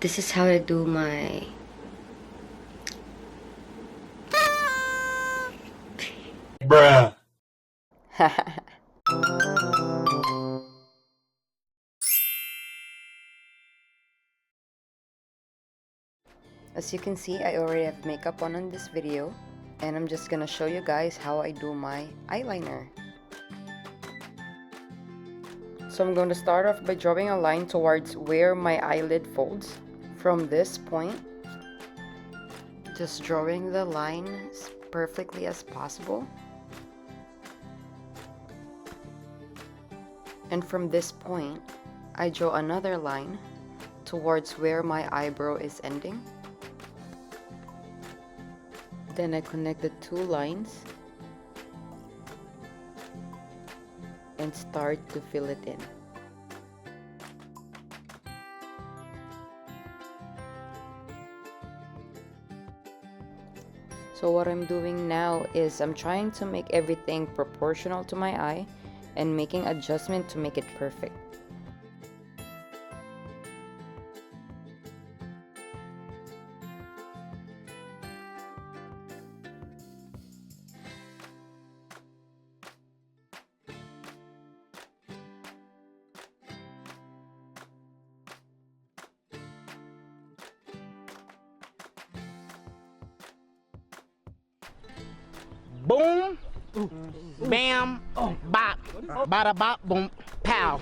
This is how I do my bruh. As you can see, I already have makeup on this video, and I'm just gonna show you guys how I do my eyeliner. So I'm going to start off by drawing a line towards where my eyelid folds. From this point, just drawing the line as perfectly as possible. And from this point, I draw another line towards where my eyebrow is ending. Then I connect the two lines and start to fill it in. So what I'm doing now is I'm trying to make everything proportional to my eye and making adjustment to make it perfect. Boom, bam, bop, bada bop, boom, pow.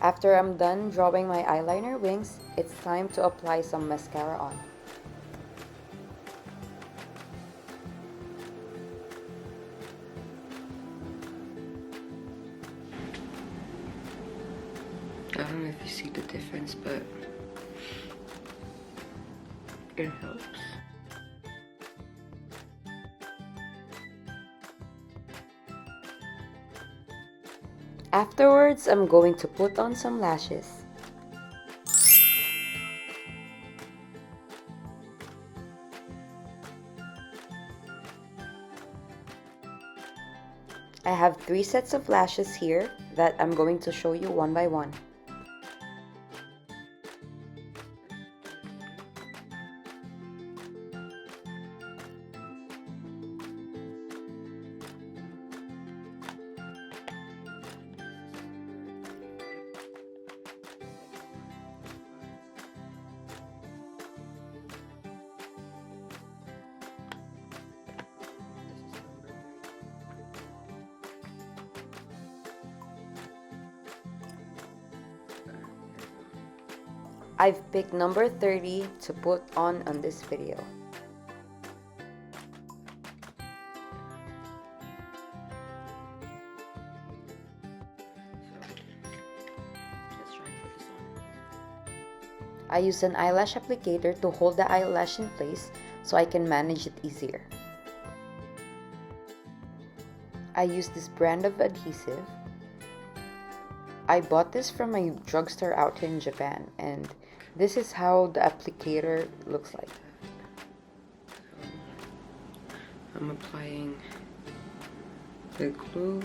After I'm done drawing my eyeliner wings, it's time to apply some mascara on. I don't know if you see the difference, but it helps. Afterwards, I'm going to put on some lashes. I have 3 sets of lashes here that I'm going to show you one by one. I've picked number 30 to put on this video. I use an eyelash applicator to hold the eyelash in place so I can manage it easier. I use this brand of adhesive. I bought this from a drugstore out here in Japan, and this is how the applicator looks like. I'm applying the glue.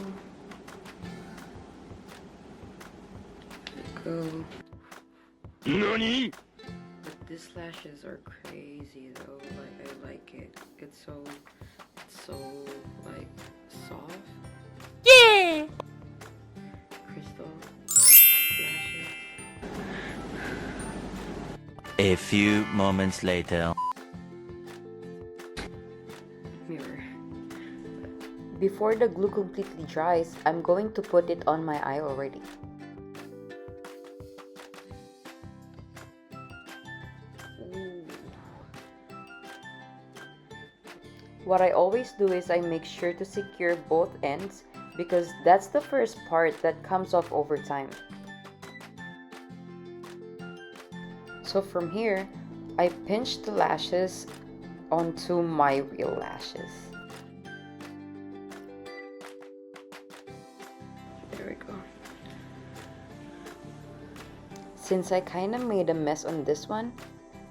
There we go. NANI? But these lashes are crazy though. Like, I like it. It's so like soft. Yeah! Crystal lashes. A few moments later. Mirror. Before the glue completely dries, I'm going to put it on my eye already. What I always do is I make sure to secure both ends because that's the first part that comes off over time. So from here, I pinch the lashes onto my real lashes. There we go. Since I kinda made a mess on this one,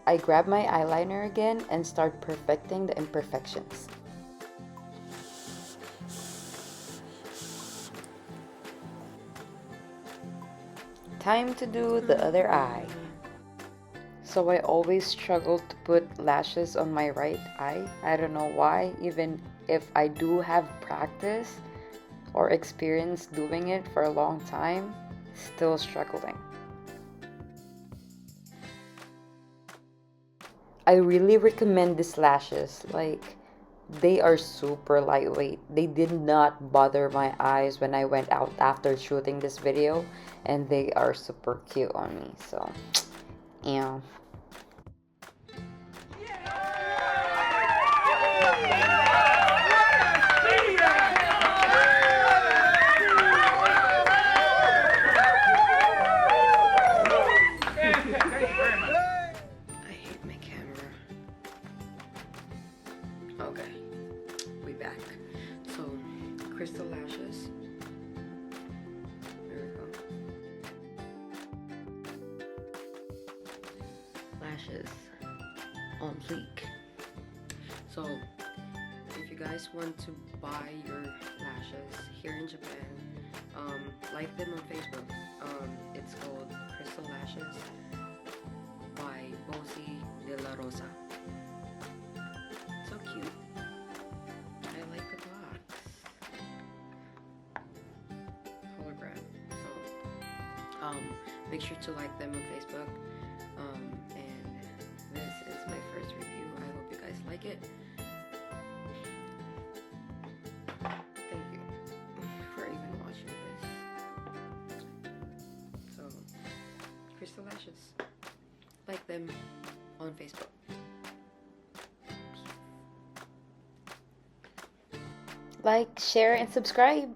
I grab my eyeliner again and start perfecting the imperfections. Time to do the other eye. So I always struggle to put lashes on my right eye. I don't know why, even if I do have practice or experience doing it for a long time, still struggling. I really recommend these lashes. Like, they are super lightweight. They did not bother my eyes when I went out after shooting this video, and they are super cute on me. So, yeah. I hate my camera. Okay, we back. So, crystal lashes. There we go. Lashes on fleek. So, if you guys want to buy your lashes here in Japan, like them on Facebook. It's called Crystal Lashes by BOwssy Dela Rosa. So cute. I like the box. Hologram. So, make sure to like them on Facebook. And this is my first review. I hope you guys like it. Thank you for even watching this. So, Crystal Lashes. Like them on Facebook. Like, share, and subscribe.